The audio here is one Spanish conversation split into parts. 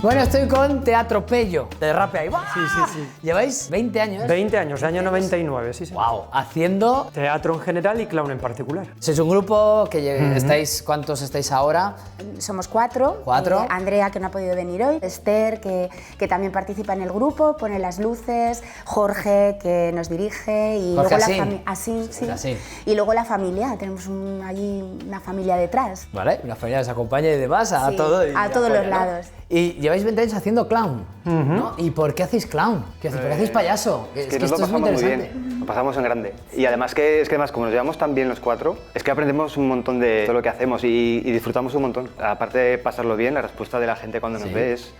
Bueno, estoy con Teatro Pello, de Rape ahí. Sí, sí, sí. ¿Lleváis 20 años? 20 años, año 99, sí, sí. Wow, haciendo... Teatro en general y clown en particular. Sois un grupo que estáis... ¿Cuántos estáis ahora? Somos cuatro. ¿Cuatro? Andrea, que no ha podido venir hoy. Esther, que también participa en el grupo, pone las luces. Jorge, que nos dirige. Y Jorge luego Asín. la familia. Así, sí. Asín. Y luego la familia. Tenemos allí una familia detrás. Vale, una familia que os acompaña y demás a Sí, todo. Y a todos los apoya, ¿no? lados. Y lleváis 20 años haciendo clown, ¿no? ¿Y por qué hacéis clown? ¿Por qué hacéis payaso? Es que que nos lo esto es muy pasamos muy interesante. bien, lo pasamos en grande. Y además además como nos llevamos tan bien los cuatro, es que aprendemos un montón de todo lo que hacemos y disfrutamos un montón. Aparte de pasarlo bien, la respuesta de la gente cuando nos ve es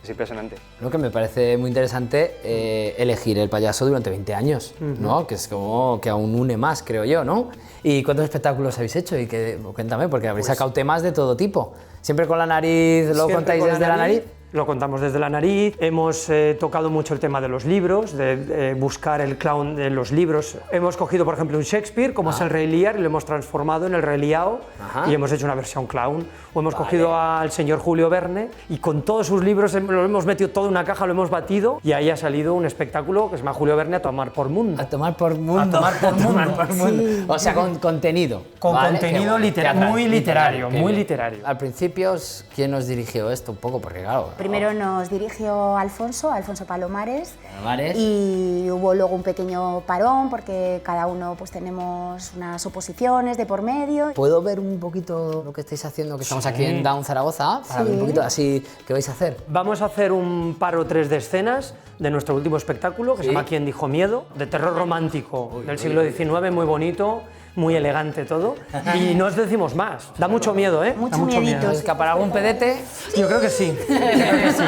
impresionante. Lo que me parece muy interesante elegir el payaso durante 20 años, ¿no? Que es como que aún une más, creo yo, ¿no? ¿Y cuántos espectáculos habéis hecho? Y cuéntame, porque habéis sacado temas de todo tipo. ¿Siempre con la nariz lo contáis desde la nariz? Lo contamos desde la nariz. Hemos tocado mucho el tema de los libros, de buscar el clown en los libros. Hemos cogido, por ejemplo, un Shakespeare, como es el Rey Lear, y lo hemos transformado en el Rey Liao, y hemos hecho una versión clown. O hemos cogido al señor Julio Verne, y con todos sus libros lo hemos metido todo en una caja, lo hemos batido, y ahí ha salido un espectáculo que se llama Julio Verne a tomar por mundo. A tomar por mundo. A tomar por mundo. Sí. O sea, con contenido. Con ¿vale? contenido Teatral, muy literario, qué muy bien. literario. Al principio, ¿quién os dirigió esto un poco? Porque claro... Primero nos dirigió Alfonso Palomares. Palomares. Y hubo luego un pequeño parón porque cada uno pues tenemos unas oposiciones de por medio. ¿Puedo ver un poquito lo que estáis haciendo? Que estamos aquí en Down Zaragoza, para ver un poquito así qué vais a hacer. Vamos a hacer un par o tres de escenas de nuestro último espectáculo, que se llama ¿Quién dijo miedo?, de terror romántico del siglo XIX, muy bonito, muy elegante todo. Y no os decimos más. Da mucho miedo, ¿eh? Mucho Da mucho miedito. miedo. ¿Escapará algún pedete? Yo creo que sí. Yo creo que sí.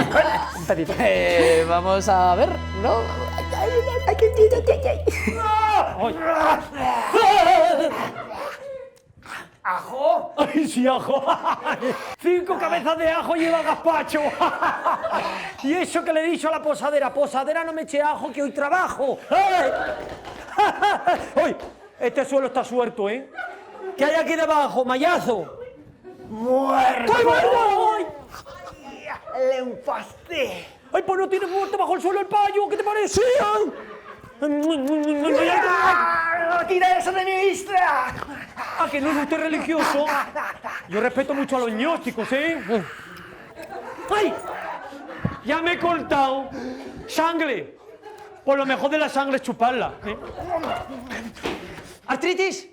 Un pedito. Vamos a ver, ¿no? ¿Ajo? ¡Ay, sí, ajo! 5 cabezas de ajo lleva gazpacho. Y eso que le he dicho a la posadera, posadera, no me eche ajo que hoy trabajo. ¡Ay! Este suelo está suelto, ¿eh? ¿Qué hay aquí debajo, mayazo? ¡Muerto! ¡Estoy muerto! ¡Ay! Le empasté. ¡Ay, pues no tiene muerto bajo el suelo el payo! ¿Qué te parece? ¡Tira eso de mi vista! ¿A que no es usted religioso? Yo respeto mucho a los gnósticos, ¿eh? ¡Ay! Ya me he cortado. ¡Sangre! Por lo mejor de la sangre es chuparla, ¿eh? ¿Artritis?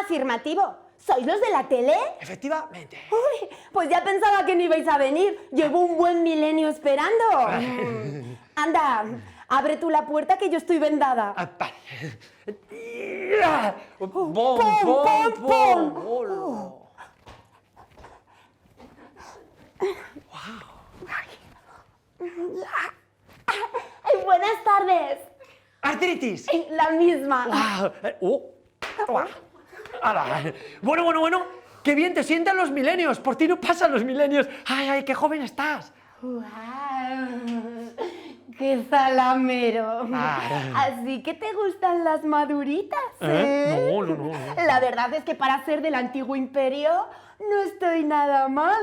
Afirmativo. ¿Sois los de la tele? Efectivamente. Uy, pues ya pensaba que no ibais a venir. Llevo un buen milenio esperando. Anda, abre tú la puerta que yo estoy vendada. ¡Pum, ¡Pum, pum, pum! Ay, buenas tardes. ¿Artritis? La misma. ¡Hala! Bueno. ¡Qué bien te sientan los milenios! Por ti no pasan los milenios. ¡Ay, qué joven estás! ¡Guau! ¡Qué zalamero! Así que te gustan las maduritas, ¿eh? No. La verdad es que para ser del antiguo imperio no estoy nada mal.